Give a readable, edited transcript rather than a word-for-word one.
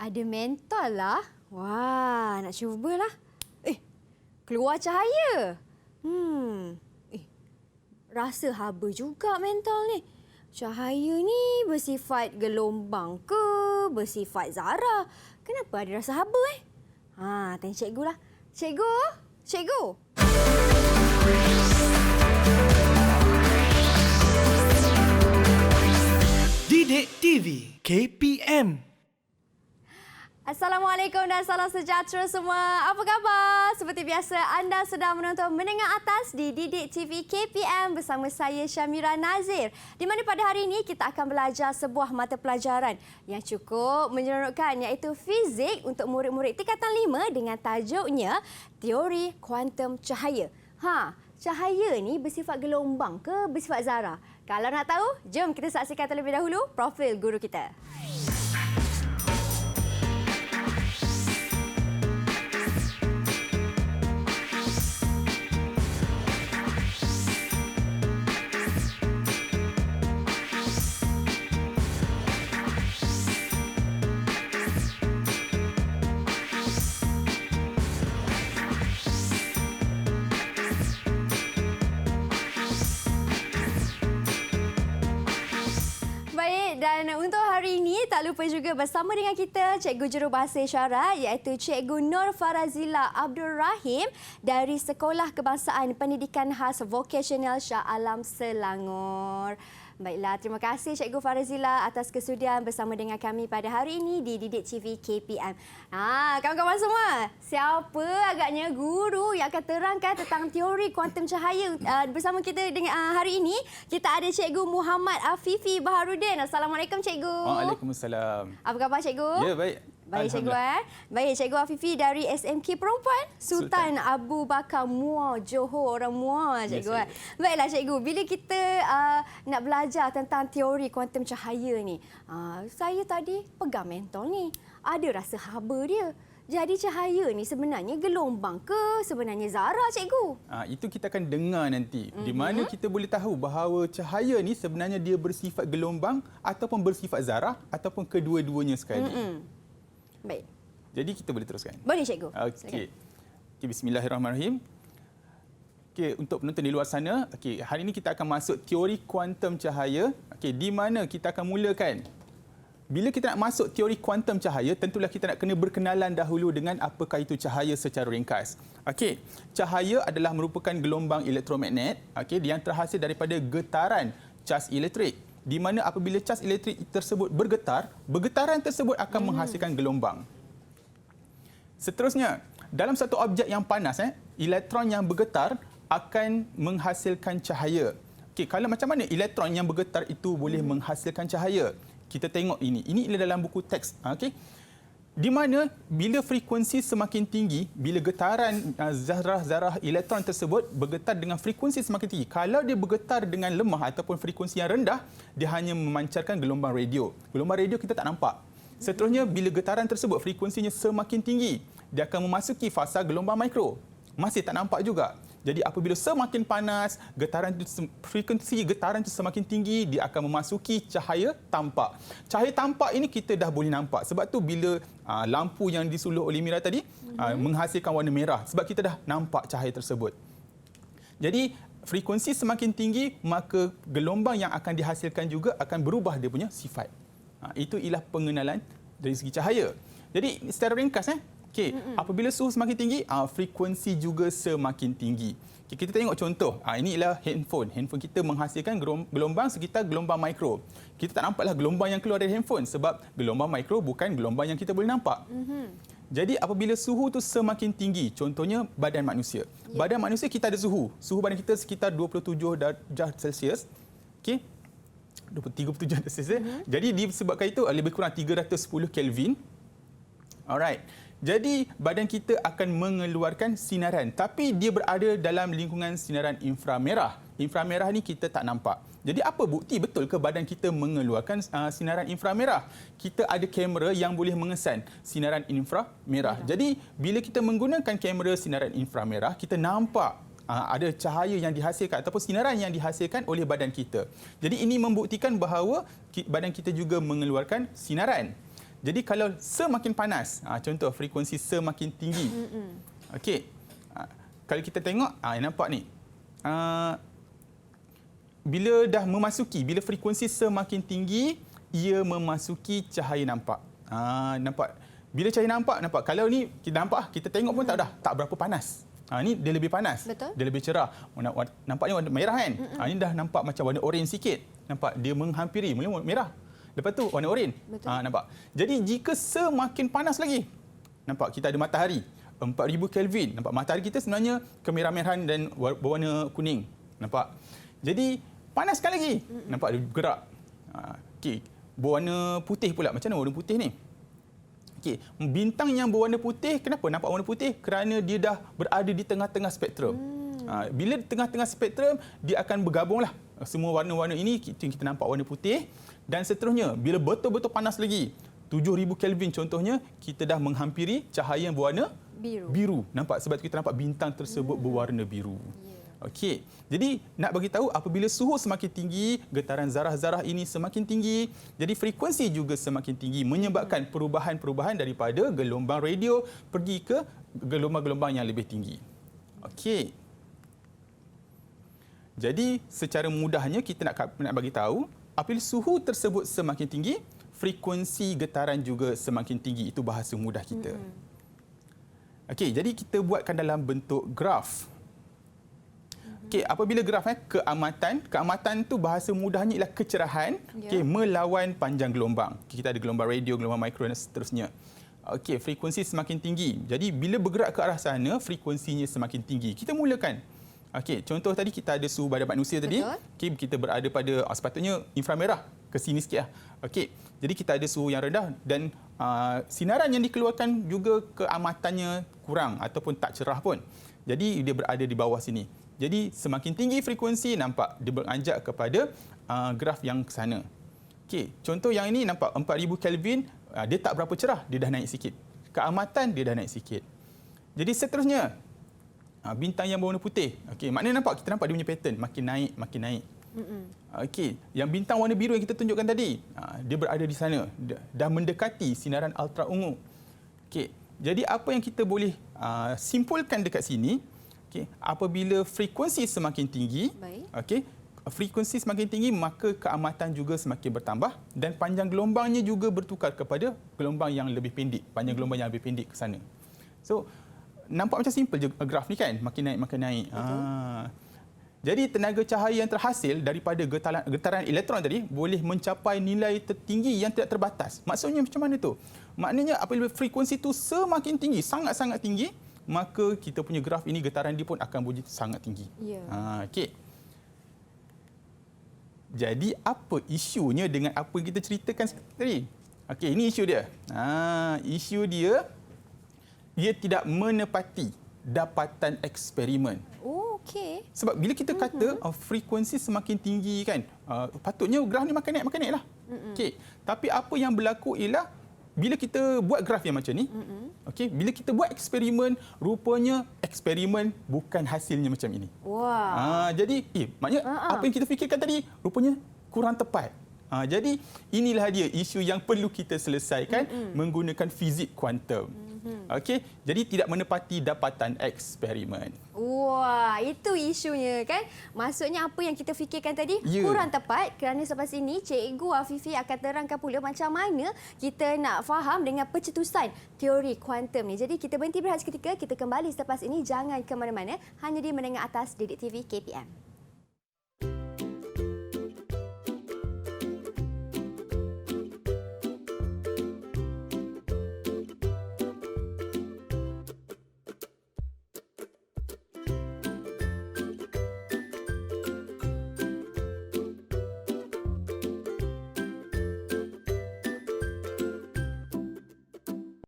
Ada mentol lah. Wah, nak cubalah. Keluar cahaya. Rasa haba juga mentol ni. Cahaya ni bersifat gelombang ke bersifat zarah? Kenapa ada rasa haba tanya cikgu lah. Cikgu. Didik TV KPM. Assalamualaikum dan salam sejahtera semua. Apa khabar? Seperti biasa, anda sedang menonton Menengah Atas di Didik TV KPM bersama saya Syamira Nazir. Di mana pada hari ini kita akan belajar sebuah mata pelajaran yang cukup menyeronokkan iaitu fizik untuk murid-murid tingkatan 5 dengan tajuknya Teori Kuantum Cahaya. Cahaya ni bersifat gelombang ke bersifat zarah? Kalau nak tahu, jom kita saksikan terlebih dahulu profil guru kita. Dan untuk hari ini, tak lupa juga bersama dengan kita Cikgu Jurubahasa Isyarat iaitu Cikgu Nur Farazila Abdul Rahim dari Sekolah Kebangsaan Pendidikan Khas Vokasional Shah Alam Selangor. Baiklah, terima kasih Cikgu Farazila atas kesudian bersama dengan kami pada hari ini di Didik TV KPM. Kawan-kawan semua, siapa agaknya guru yang akan terangkan tentang teori kuantum cahaya bersama kita dengan hari ini? Kita ada Cikgu Muhammad Afifi Baharudin. Assalamualaikum Cikgu. Waalaikumsalam. Apa khabar Cikgu? Ya, baik. Baik Cikgu. Baik Cikgu Afifi dari SMK Perempuan Sultan Abu Bakar Muar, Johor, orang Muar Cikgu. Yes, Baiklah Cikgu, bila kita nak belajar tentang teori kuantum cahaya ni, saya tadi pegang mentol ni, ada rasa haba dia. Jadi cahaya ni sebenarnya gelombang ke sebenarnya zarah Cikgu? Itu kita akan dengar nanti. Di mana kita boleh tahu bahawa cahaya ni sebenarnya dia bersifat gelombang ataupun bersifat zarah ataupun kedua-duanya sekali. Baik. Jadi kita boleh teruskan. Boleh Cikgu. Okey. Bismillahirrahmanirrahim. Okey, untuk penonton di luar sana, hari ini kita akan masuk teori kuantum cahaya. Di mana kita akan mulakan. Bila kita nak masuk teori kuantum cahaya, tentulah kita nak kena berkenalan dahulu dengan apakah itu cahaya secara ringkas. Cahaya adalah merupakan gelombang elektromagnet yang terhasil daripada getaran cas elektrik. Di mana apabila cas elektrik tersebut bergetar, bergetaran tersebut akan menghasilkan gelombang. Seterusnya, dalam satu objek yang panas, elektron yang bergetar akan menghasilkan cahaya. Kalau macam mana elektron yang bergetar itu boleh menghasilkan cahaya? Kita tengok ini. Ini dalam buku teks. Di mana bila frekuensi semakin tinggi, bila getaran zarah-zarah elektron tersebut bergetar dengan frekuensi semakin tinggi. Kalau dia bergetar dengan lemah ataupun frekuensi yang rendah, dia hanya memancarkan gelombang radio. Gelombang radio kita tak nampak. Seterusnya, bila getaran tersebut frekuensinya semakin tinggi, dia akan memasuki fasa gelombang mikro. Masih tak nampak juga. Jadi apabila semakin panas, frekuensi getaran itu semakin tinggi, dia akan memasuki cahaya tampak. Cahaya tampak ini kita dah boleh nampak. Sebab tu bila lampu yang disuluh oleh Mira tadi menghasilkan warna merah. Sebab kita dah nampak cahaya tersebut. Jadi frekuensi semakin tinggi, maka gelombang yang akan dihasilkan juga akan berubah dia punya sifat. Itu ialah pengenalan dari segi cahaya. Jadi secara ringkas, apabila suhu semakin tinggi, frekuensi juga semakin tinggi. Kita tengok contoh. Ini ialah handphone. Handphone kita menghasilkan gelombang sekitar gelombang mikro. Kita tak nampaklah gelombang yang keluar dari handphone sebab gelombang mikro bukan gelombang yang kita boleh nampak. Jadi apabila suhu itu semakin tinggi, contohnya badan manusia. Badan manusia kita ada suhu. Suhu badan kita sekitar 27 darjah Celsius. 37 darjah Celsius. Jadi disebabkan itu lebih kurang 310 Kelvin. Alright. Jadi badan kita akan mengeluarkan sinaran, tapi dia berada dalam lingkungan sinaran inframerah. Inframerah ni kita tak nampak. Jadi apa bukti betul ke badan kita mengeluarkan sinaran inframerah? Kita ada kamera yang boleh mengesan sinaran inframerah. Jadi bila kita menggunakan kamera sinaran inframerah, kita nampak ada cahaya yang dihasilkan ataupun sinaran yang dihasilkan oleh badan kita. Jadi ini membuktikan bahawa badan kita juga mengeluarkan sinaran. Jadi kalau semakin panas, contoh frekuensi semakin tinggi. Okey. Kalau kita tengok, nampak ni. Bila frekuensi semakin tinggi, ia memasuki cahaya nampak. Nampak. Bila cahaya nampak. Kalau ni kita tengok pun tak berapa panas. Ni dia lebih panas. Betul. Dia lebih cerah. Nampaknya warna merah kan? Ni dah nampak macam warna oren sikit. Nampak dia menghampiri mula merah. Lepas tu warna oren. Nampak. Jadi jika semakin panas lagi, nampak kita ada matahari 4000 Kelvin. Nampak matahari kita sebenarnya kemerah-merahan dan berwarna kuning. Nampak. Jadi panaskan lagi. Nampak dia bergerak. Okey, berwarna putih pula. Macam mana warna putih ni? Okey, bintang yang berwarna putih, kenapa nampak warna putih? Kerana dia dah berada di tengah-tengah spektrum. Bila di tengah-tengah spektrum, dia akan bergabunglah. Semua warna-warna ini kita nampak warna putih dan seterusnya. Bila betul-betul panas lagi, 7000 Kelvin contohnya, kita dah menghampiri cahaya yang berwarna biru. Nampak? Sebab kita nampak bintang tersebut berwarna biru. Okey. Jadi nak bagi tahu apabila suhu semakin tinggi, getaran zarah-zarah ini semakin tinggi, jadi frekuensi juga semakin tinggi menyebabkan perubahan-perubahan daripada gelombang radio pergi ke gelombang-gelombang yang lebih tinggi. Okey. Jadi secara mudahnya kita nak bagi tahu apabila suhu tersebut semakin tinggi, frekuensi getaran juga semakin tinggi. Itu bahasa mudah kita. Okey, jadi kita buatkan dalam bentuk graf. Okey, apabila graf keamatan tu bahasa mudahnya ialah kecerahan melawan panjang gelombang. Kita ada gelombang radio, gelombang mikro dan seterusnya. Okey, frekuensi semakin tinggi. Jadi bila bergerak ke arah sana, frekuensinya semakin tinggi. Kita mulakan. Okey, contoh tadi kita ada suhu badan manusia tadi. Okey, kita berada pada sepatutnya inframerah ke sini sikitlah. Okey, jadi kita ada suhu yang rendah dan sinaran yang dikeluarkan juga keamatannya kurang ataupun tak cerah pun. Jadi dia berada di bawah sini. Jadi semakin tinggi frekuensi, nampak dia beranjak kepada graf yang ke sana. Okey, contoh yang ini nampak 4000 Kelvin, dia tak berapa cerah, dia dah naik sikit. Keamatan dia dah naik sikit. Jadi seterusnya, bintang yang berwarna putih. Okey, maknanya kita nampak dia punya pattern makin naik. Okey, yang bintang warna biru yang kita tunjukkan tadi, dia berada di sana, dah mendekati sinaran ultra ungu. Okey, jadi apa yang kita boleh simpulkan dekat sini, apabila frekuensi semakin tinggi, frekuensi semakin tinggi maka keamatan juga semakin bertambah dan panjang gelombangnya juga bertukar kepada gelombang yang lebih pendek, panjang gelombang yang lebih pendek ke sana. So nampak macam simple je graf ni kan, makin naik. Jadi tenaga cahaya yang terhasil daripada getaran elektron tadi boleh mencapai nilai tertinggi yang tidak terbatas. Maksudnya macam mana tu? Maknanya apabila frekuensi itu semakin tinggi, sangat-sangat tinggi, maka kita punya graf ini getaran dia pun akan bunyi sangat tinggi. Okey. Jadi apa isunya dengan apa yang kita ceritakan tadi? Okey, ini isu dia. Isu dia tidak menepati dapatan eksperimen. Okey. Sebab bila kita kata frekuensi semakin tinggi kan, patutnya graf ni makin naik lah. Okey. Tapi apa yang berlaku ialah bila kita buat graf yang macam ni, bila kita buat eksperimen, rupanya eksperimen bukan hasilnya macam ini. Jadi, maknanya apa yang kita fikirkan tadi rupanya kurang tepat. Jadi inilah dia isu yang perlu kita selesaikan menggunakan fizik kuantum. Okey, jadi tidak menepati dapatan eksperimen. Wah, itu isunya kan. Maksudnya apa yang kita fikirkan tadi kurang tepat kerana selepas ini Cikgu Afifi akan terangkan pula macam mana kita nak faham dengan pencetusan teori kuantum ni. Jadi kita berhenti berehat seketika, kita kembali selepas ini. Jangan ke mana-mana, hanya di Menengah Atas Didik TV KPM.